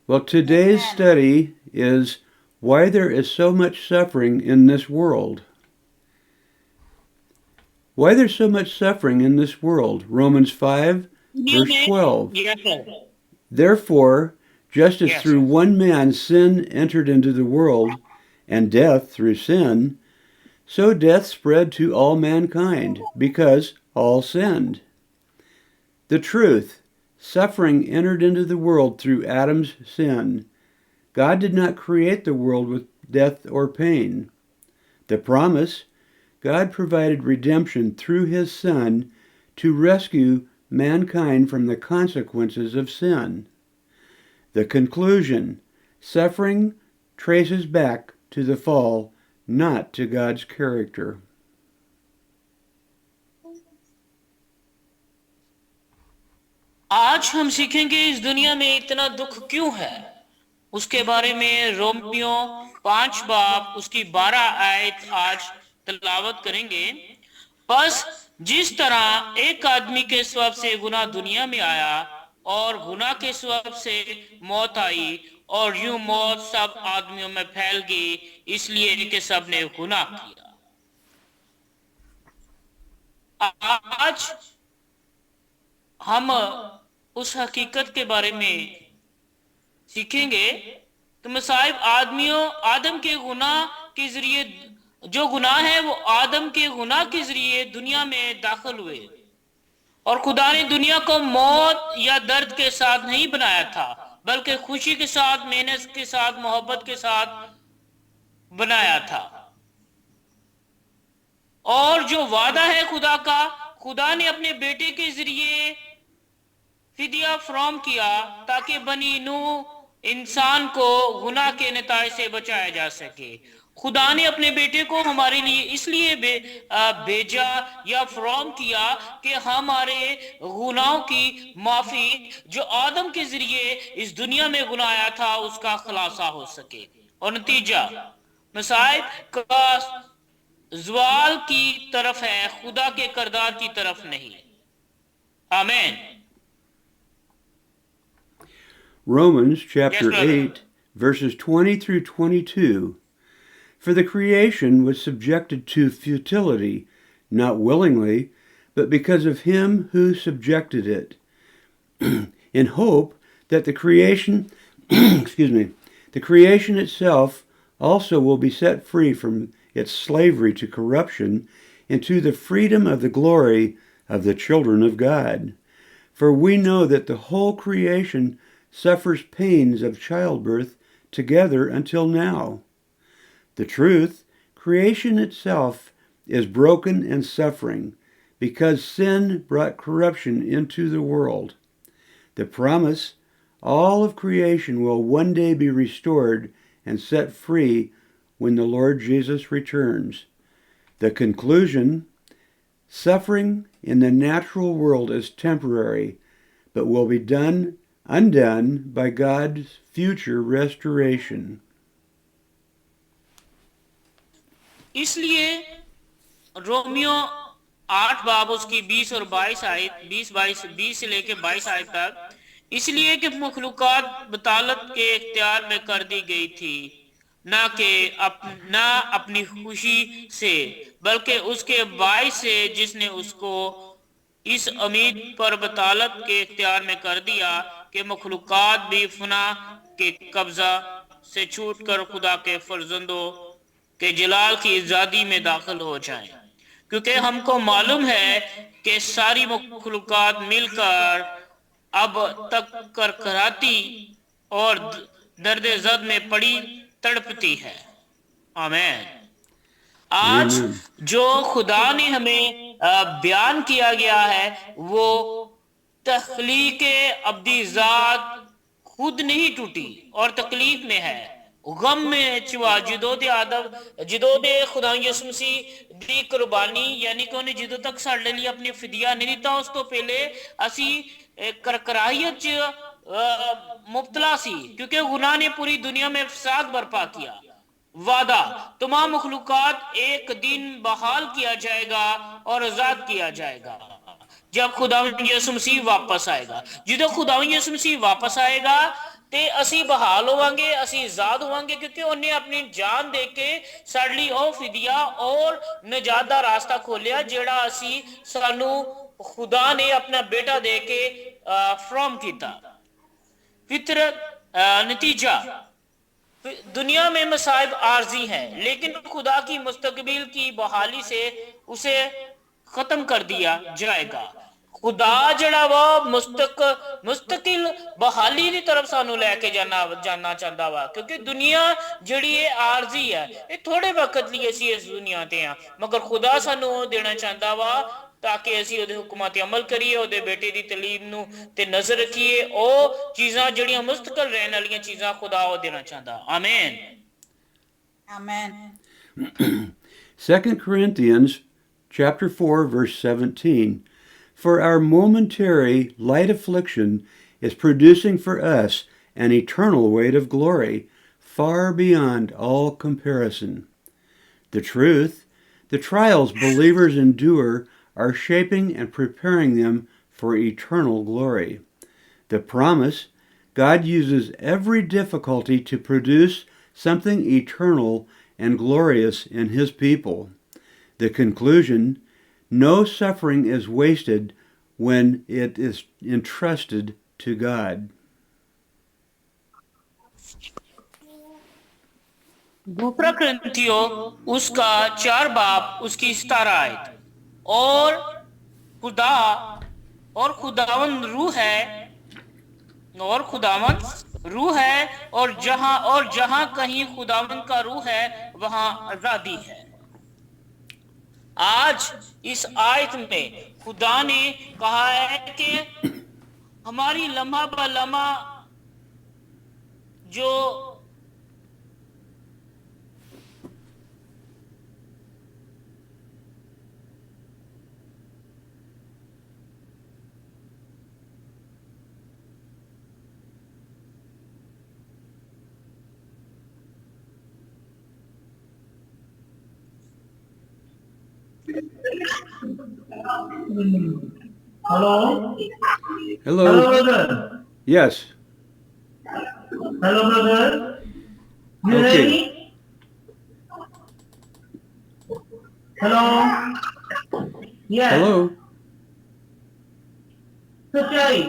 Well, today's Amen. study is why there is so much suffering in this world. Why there's so much suffering in this world. Romans 5, दुनिया verse में 12. Yes sir Therefore, just as yes through one man sin entered into the world, and death through sin, so death spread to all mankind, because all sinned. The truth, suffering entered into the world through Adam's sin. God did not create the world with death or pain. The promise, God provided redemption through his Son to rescue mankind from the consequences of sin. The conclusion, suffering traces back to the fall, not to God's character. आज हम सीखेंगे इस दुनिया में इतना दुख क्यों है उसके बारे में रोमियो 5 बाब उसकी 12 आयत आज तलावत करेंगे। बस जिस तरह एक आदमी के स्वभाव से गुनाह दुनिया में आया और गुनाह के स्वभाव से मौत आई और यूं मौत सब आदमियों में फैल गई इसलिए कि सब ने गुनाह किया। आज हम उस हकीकत के बारे में सीखेंगे कि मसाइब आदमियों आदम के गुनाह के जरिए जो गुनाह है वो आदम के गुनाह के जरिए दुनिया में दाखिल हुए और खुदा ने दुनिया को मौत या दर्द के साथ नहीं बनाया था बल्कि खुशी के साथ मेहनत के साथ मोहब्बत के साथ बनाया था। और जो वादा है खुदा का खुदा ने अपने बेटे के जरिए फिदिया फराहम किया ताकि बनी नूह इंसान को गुनाह के नताए से बचाया जा सके। खुदा ने अपने बेटे को हमारे लिए इसलिए भेजा या फराहम किया कि हमारे गुनाहों की माफी जो आदम के जरिए इस दुनिया में गुनाह आया था उसका खुलासा हो सके और नतीजा मसाइब का ज़वाल की तरफ है खुदा के करदार की तरफ नहीं। आमीन। Romans yes chapter brother. 8, verses 20 through 22. For the creation was subjected to futility, not willingly, but because of him who subjected it, in hope that the creation, the creation itself also will be set free from its slavery to corruption into the freedom of the glory of the children of God. For we know that the whole creation suffers pains of childbirth together until now. The truth, creation itself is broken and suffering because sin brought corruption into the world. The promise, all of creation will one day be restored and set free when the Lord Jesus returns. The conclusion, suffering in the natural world is temporary, but will be undone by God's future restoration. इसलिए Romeo 8 बाब उसकी 20 और 22 आयत 20 से लेके 22 आयत तक इसलिए कि मखलूकात बतालत के इख्तियार में कर दी गई थी ना अपनी खुशी से बल्कि उसके बाई से जिसने उसको इस उम्मीद पर बतालत के इख्तियार में कर दिया कि मखलूकात भी फना के कब्जा से छूट कर खुदा के फर्जंदों के जलाल की आजादी में दाखिल हो जाएं। क्योंकि हमको मालूम है कि सारी मखलूकात मिलकर अब तक करकराती और दर्द जद में पड़ी तड़पती है। आमीन। आज Amen. जो खुदा ने हमें बयान किया गया है वो तख्लीक अब्दी जात खुद नहीं टूटी और तकलीफ में है गम में चुआ जिदोदे खुदा यसु मसीह दी कुर्बानी यानी कि उन्हें जिदों तक साडे लिए अपनी फिदिया नहीं दिता उस तो पहले असी करकराहियत च मुब्तला सी क्योंकि गुनाह ने पूरी दुनिया में फसाद बर्पा किया। वादा तमाम मखलूकात एक दिन बहाल किया जाएगा और आजाद किया जाएगा जब खुदा यसु मसीह वापस आएगा। जिदो खुदा यसु मसीह वापस आएगा ਤੇ ਅਸੀਂ ਬਹਾਲ ਹੋਵਾਂਗੇ, ਅਸੀਂ ਆਜ਼ਾਦ ਹੋਵਾਂਗੇ, ਕਿਉਂਕਿ ਉਹਨੇ ਆਪਣੀ ਜਾਨ ਦੇ ਕੇ ਸਾਡੇ ਲਈ ਉਹ ਫਿਦਿਆ ਔਰ ਨਜਾਤ ਦਾ ਰਾਸਤਾ ਖੋਲਿਆ ਜਿਹੜਾ ਅਸੀਂ ਸਾਨੂੰ खुदा ने अपना बेटा दे के फ्रॉम किया। फितरत नतीजा, दुनिया में मसाइब आर्जी है, लेकिन खुदा की मुस्तकबिल की बहाली से उसे खत्म कर दिया जाएगा। खुदा जड़ा वा मुस्तकिल बहाली की तरफ सानू लैके जाना चाहता वा, क्योंकि दुनिया जड़ी है आर्जी है, ये थोड़े वक्त लिए असी इस दुनिया ते हाँ, मगर खुदा सानू देना चाहता वा ताकि असी उहदे हुक्मां ते अमल करिए, उहदे बेटे दी तलीम नू ते नजर रखिए। ओ चीज़ां जड़ियां मुस्तकिल रहने वालियां चीज़ां खुदा ओ देना चाहता। आमीन। Amen. 2 Corinthians chapter 4 verse 17. For our momentary light affliction is producing for us an eternal weight of glory, far beyond all comparison. The truth, the trials believers endure are shaping and preparing them for eternal glory. The promise, God uses every difficulty to produce something eternal and glorious in His people. The conclusion, no suffering is wasted when it is entrusted to God. दूसरा करंथियो उसका 4 बाब उसकी 17 आयत। और खुदावन रूह है, और जहां कहीं खुदावन का रूह है वहां आजादी है। आज इस आयत में खुदा ने कहा है कि हमारी लम्हा ब लम्हा जो Hello. Hello. Hello, brother. Yes. Hello, brother. You Okay. hear me? Hello. Yes. Hello. सच्चाई,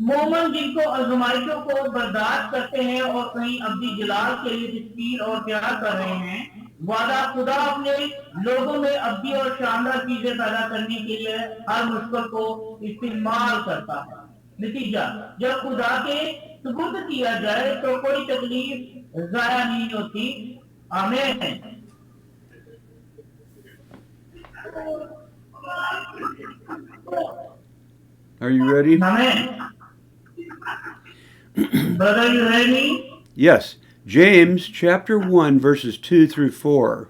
मोमन जिनको आजमाइशों को बर्दाश्त करते हैं और कहीं अब्दी जलाल के लिए तस्वीर और प्यार कर रहे हैं, वादा खुदा अपने लोगों में अब्दी और शानदार चीजें पैदा करने के लिए हर मुश्किल को इस्तेमाल करता है। नतीजा, जब खुदा के सुपुर्द किया जाए तो कोई तकलीफ जाया नहीं होती। आमीन। Are you ready? Amen. Brother, you heard me? Yes. James chapter 1 verses 2 through 4.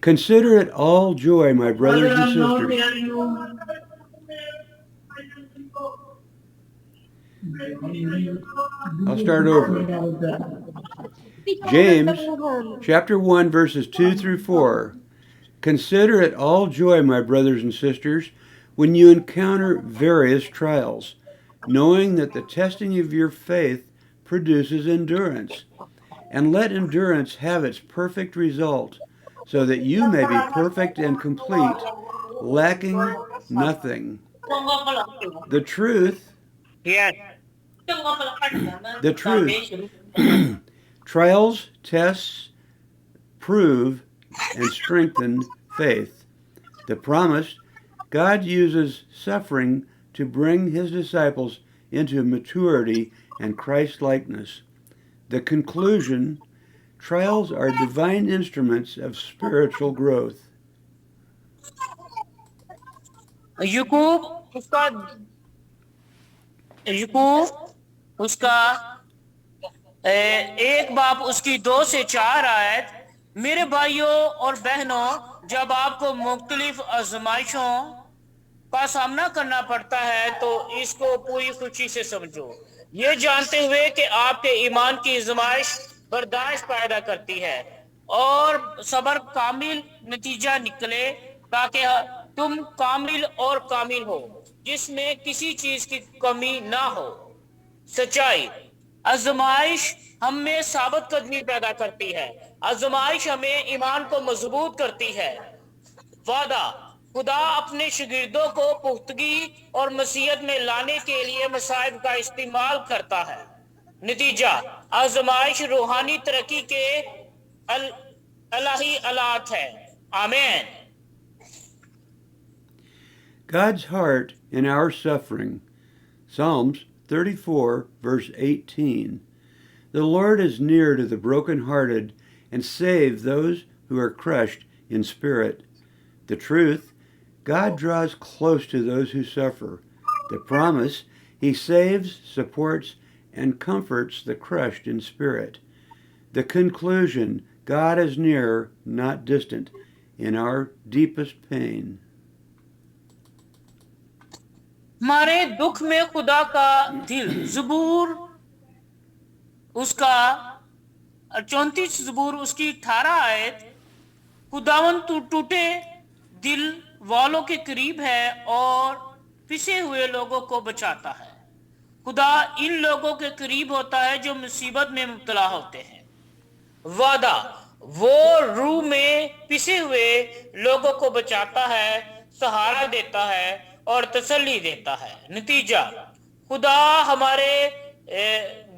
Consider it all joy, my brothers and Brother, I'm not sisters. hearing you. I'll start over. James chapter 1 verses 2 through 4. Consider it all joy, my brothers and sisters, when you encounter various trials, knowing that the testing of your faith produces endurance. And let endurance have its perfect result, so that you may be perfect and complete, lacking nothing. The truth, yes. trials, tests, prove and strengthen faith. The promise, God uses suffering to bring His disciples into maturity and Christ-likeness. The conclusion, trials are divine instruments of spiritual growth. यूकूब उसका 1 बाब उसकी 2 से 4 आयत। मेरे भाइयों और बहनों, जब आपको मुख्तलिफ आजमाइशों का सामना करना पड़ता है तो इसको पूरी खुशी से समझो, ये जानते हुए कि आपके ईमान की आजमाइश बर्दाश्त पैदा करती है और सब्र कामिल नतीजा निकले, ताकि तुम कामिल और कामिल हो, जिसमें किसी चीज की कमी ना हो। सच्चाई, आजमाइश हम में साबित कदमी पैदा करती है। आजमाइश हमें ईमान को मजबूत करती है। वादा, खुदा अपने शागिर्दों को पुख्तगी और मसीहत में लाने के लिए मसाइब का इस्तेमाल करता है। नतीजा, आजमाइश रूहानी तरक्की के अलाही आलात है। आमीन। God's heart in our suffering. Psalms 34, verse 18. The Lord is near to the brokenhearted and save those who are crushed in spirit. The truth, God draws close to those who suffer. The promise, He saves, supports, and comforts the crushed in spirit. The conclusion, God is near, not distant, in our deepest pain. हमारे दुख में खुदा का दिल, जबूर उसका 34 जबूर उसकी 18 आयत, खुदावन टूटे दिल वालों के करीब है और पिसे हुए लोगों को बचाता है। खुदा इन लोगों के करीब होता है जो मुसीबत में मुब्तला होते हैं। वादा, वो रूह में पिसे हुए लोगों को बचाता है, सहारा देता है और तसल्ली देता है। नतीजा, खुदा हमारे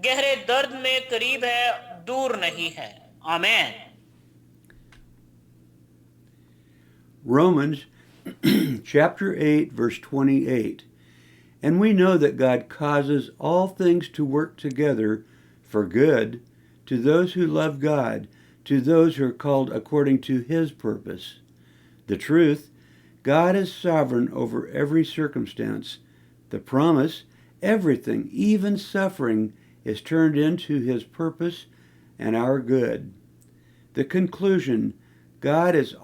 गहरे दर्द में करीब है, दूर नहीं है। आमीन। Romans chapter 8, verse 28. And we know that God causes all things to work together for good to those who love God, to those who are called according to His purpose. The truth, God is sovereign over every circumstance. The promise, everything, even suffering, is turned into His purpose and our good. The conclusion, God is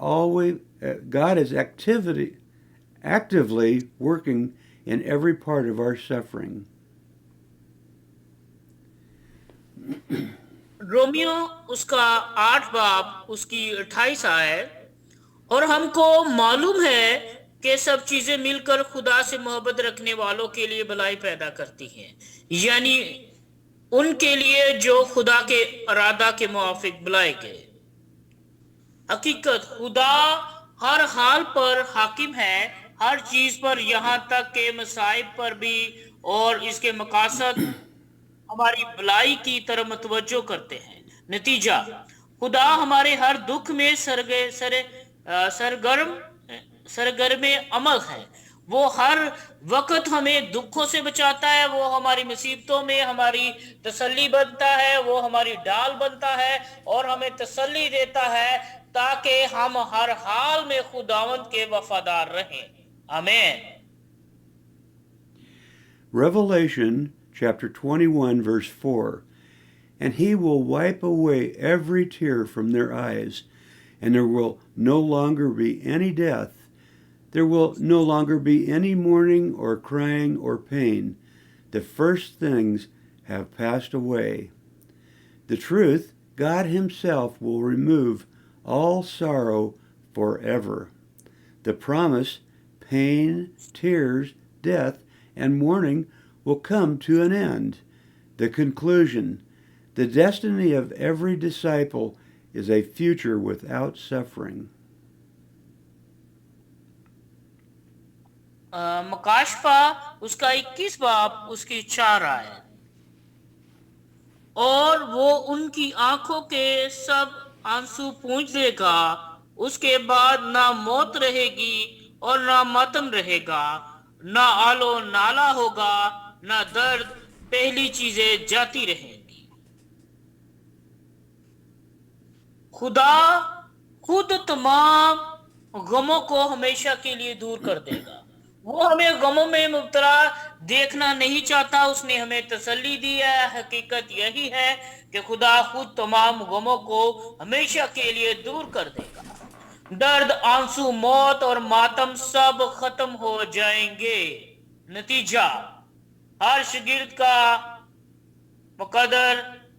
actively working in every part of our suffering. Romeo उसका 8 बाब उसकी 28 आयत, और हमको मालूम है कि सब चीजें मिलकर खुदा से मोहब्बत रखने वालों के लिए भलाई पैदा करती हैं, यानी उनके लिए जो खुदा के इरादा के मुआफिक बुलाए गए। हकीकत, खुदा हर हाल पर हाकिम है, हर चीज पर, यहाँ तक के मसाइब पर भी, और इसके मकासद हमारी भलाई की तरफ मुतवज्जो करते हैं। नतीजा, खुदा हमारे हर दुख में सरगर्म अमल है। वो हर वक्त हमें दुखों से बचाता है, वो हमारी मुसीबतों में हमारी तसल्ली बनता है, वो हमारी ढाल बनता है और हमें तसल्ली देता है ताकि हम हर हाल में खुदावंद के वफादार रहें। आमीन। Revelation chapter 21, verse 4. And He will wipe away every tear from their eyes, and there will no longer be any death. There will no longer be any mourning or crying or pain. The first things have passed away. The truth, God Himself will remove all sorrow forever. The promise, pain, tears, death, and mourning will come to an end. The conclusion, the destiny of every disciple is a future without suffering. मकाशफा उसका 21 बाब उसकी 4 आयत, और वो उनकी आंखों के सब आंसू पूंछ देगा, उसके बाद ना मौत रहेगी और ना मातम रहेगा, ना आलो नाला होगा, ना दर्द, पहली चीजें जाती रहेंगी। खुदा खुद तमाम गमों को हमेशा के लिए दूर कर देगा। वो हमें गमों में मुब्तला देखना नहीं चाहता, उसने हमें तसल्ली दी है। हकीकत यही है कि खुदा खुद तमाम गमों को हमेशा के लिए दूर कर देगा। दर्द, आंसू, मौत और मातम सब खत्म हो जाएंगे। नतीजा, हर शागिर्द का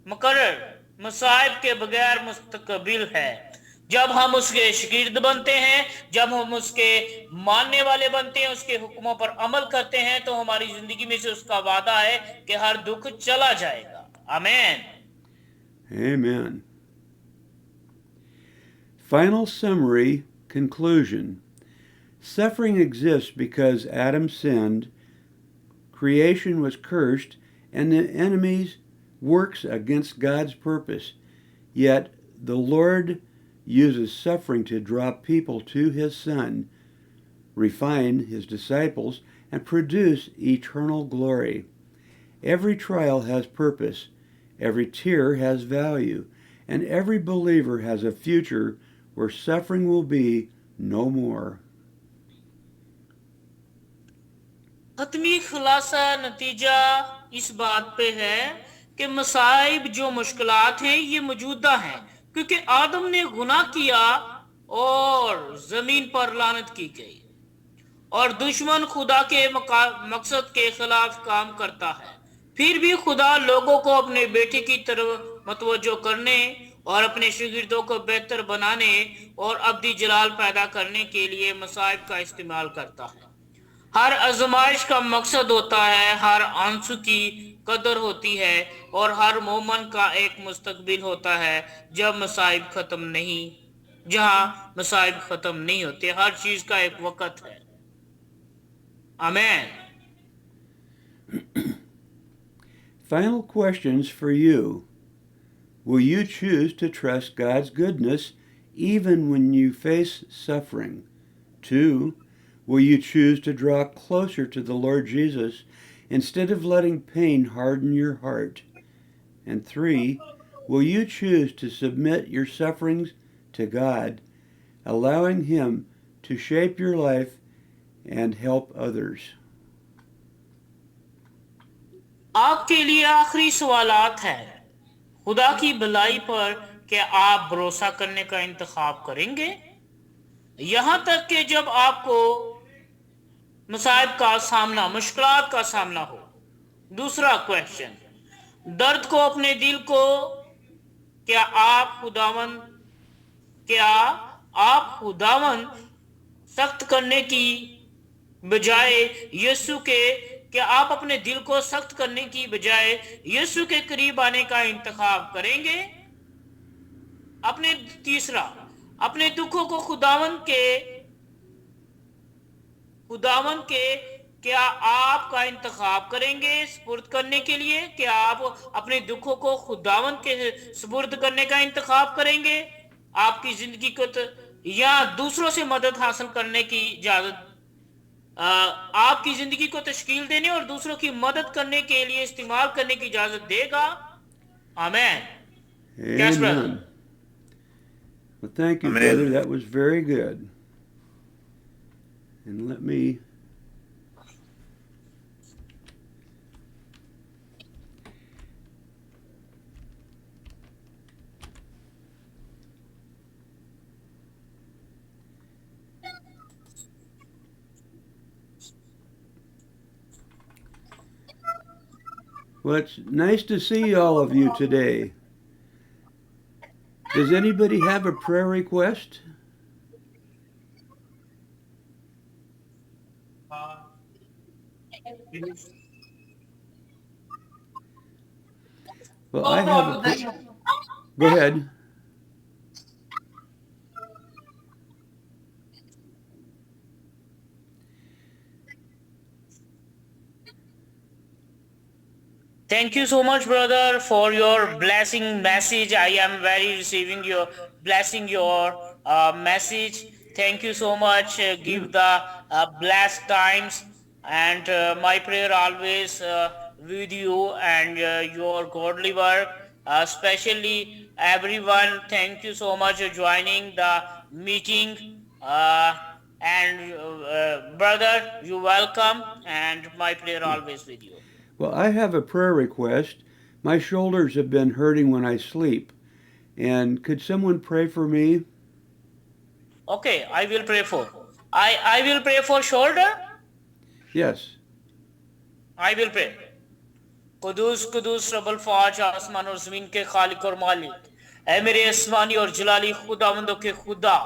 मुकर्रर मसाइब के बगैर मुस्तकबिल है। जब हम उसके शागिर्द बनते हैं, जब हम उसके मानने वाले बनते हैं, उसके हुक्मों पर अमल करते हैं, तो हमारी जिंदगी में से उसका वादा है कि हर दुख चला जाएगा। आमीन। Amen. Final summary conclusion. Suffering exists because Adam sinned, creation was cursed, and the enemy's works against God's purpose. Yet the Lord uses suffering to draw people to his Son, refine his disciples, and produce eternal glory. Every trial has purpose, every tear has value, and every believer has a future where suffering will be no more. खत्मी खुलासा नतीजा इस बात पे है कि मसाइब जो मुश्किलात हैं ये मौजूदा हैं क्योंकि आदम ने गुनाह किया और जमीन पर लानत की गई और दुश्मन खुदा के मकसद के खिलाफ काम करता है। फिर भी खुदा लोगों को अपने बेटे की तरफ मतवज्जो करने और अपने शागिर्दों को बेहतर बनाने और अब्दी जलाल पैदा करने के लिए मसाइब का इस्तेमाल करता है। हर आजमाइश का मकसद होता है, हर आंसू की कदर होती है और हर मोमन का एक मुस्तकबिल होता है जब मसाइब खत्म नहीं, जहां मसाइब खत्म नहीं होते। हर चीज का एक वक्त है। आमीन। Final questions for you. Will you choose to trust God's goodness even when you face suffering? 2. Will you choose to draw closer to the Lord Jesus instead of letting pain harden your heart? And 3. Will you choose to submit your sufferings to God, allowing Him to shape your life and help others? आपके लिए आखिरी सवालात है। खुदा की भलाई पर क्या आप भरोसा करने का इंतखाब करेंगे यहां तक कि जब आपको मसाइब का सामना, मुश्किलात का सामना हो? दूसरा क्वेश्चन, दर्द को अपने दिल को क्या आप खुदावन सख्त करने की बजाय यीशु के क्या आप अपने दिल को सख्त करने की बजाय यीशु के करीब आने का इंतखाब करेंगे? तीसरा, अपने दुखों को खुदावन के क्या आप का इंतखाब करेंगे सुपुर्द करने के लिए? क्या आप अपने दुखों को खुदावन के सुपुर्द करने का इंतखाब करेंगे आपकी जिंदगी को या दूसरों से मदद हासिल करने की इजाजत, आपकी जिंदगी को तश्कील देने और दूसरों की मदद करने के लिए इस्तेमाल करने की इजाजत देगा? आमीन। Yes, brother. Well, thank you, Amen. brother. That was very good. And let me Well, it's nice to see all of you today. Does anybody have a prayer request? Well, I have a... Go ahead. Thank you so much, brother, for your blessing message. I am very receiving your blessing, your message. Thank you so much. Give the blessed times, and my prayer always with you and your godly work. Especially everyone, thank you so much for joining the meeting. And brother, you welcome, and my prayer always with you. Well, I have a prayer request. My shoulders have been hurting when I sleep. And could someone pray for me? Okay, I will pray for. I will pray for shoulder. Yes. I will pray. Quddus Quddus रब्बुल फ़ाज आसमान और ज़मीन के खालिक और मालिक, ऐ मेरे आसमानी और जलाली खुदावंदों के खुदा,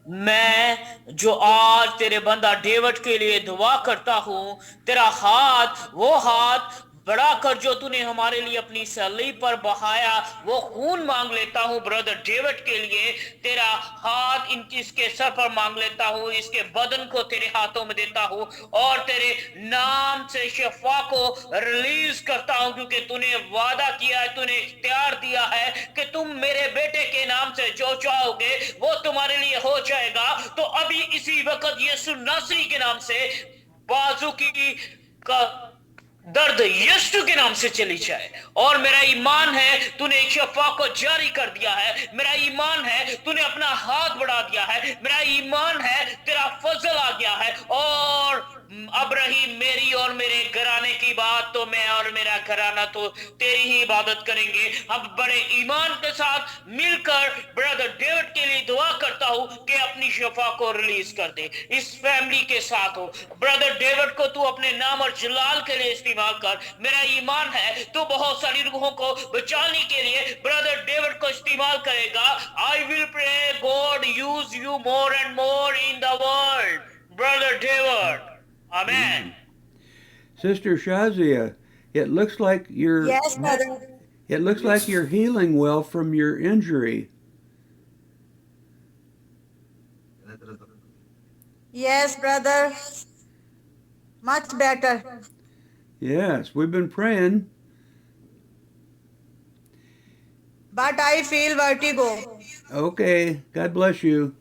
मैं जो आज तेरे बंदा डेविड के लिए दुआ करता हूँ, तेरा हाथ वो हाथ बड़ा कर जो तूने हमारे लिए अपनी सलीब पर बहाया, वो खून मांग लेता हूँ ब्रदर डेविड के लिए। तेरा हाथ इसके सर पर मांग लेता हूँ, इसके बदन को तेरे हाथों में देता हूँ और तेरे नाम से शिफा को रिलीज करता हूँ, क्योंकि तूने वादा किया है, तूने इख्तियार दिया है कि तुम मेरे बेटे के नाम से जो चाहोगे वो तुम्हारे लिए हो जाएगा। तो अभी इसी वक्त यीशु नासरी के नाम से बाजू की का दर्द यीशु के नाम से चली जाए। और मेरा ईमान है तूने एक शफा को जारी कर दिया है, मेरा ईमान है तूने अपना हाथ बढ़ा दिया है, मेरा ईमान है तेरा फजल आ गया है। और अब रही मेरी और मेरे घराने की बात, तो मैं और मेरा घराना तो तेरी ही इबादत करेंगे। हम बड़े ईमान के साथ मिलकर ब्रदर डेविड के लिए दुआ करता हूं कि अपनी शफा को रिलीज कर दे, इस फैमिली के साथ हो। ब्रदर डेविड को तू अपने नाम और जलाल के लिए इस्तेमाल कर। मेरा ईमान है तू बहुत सारी रूहों को बचाने के लिए ब्रदर डेविड को इस्तेमाल करेगा। I will pray God use you more and more in the world brother David. Amen. Sister Shazia, it looks like you're Yes, brother. it looks like you're healing well from your injury. Yes, brother. Much better. Yes, we've been praying. But I feel vertigo. Okay, God bless you.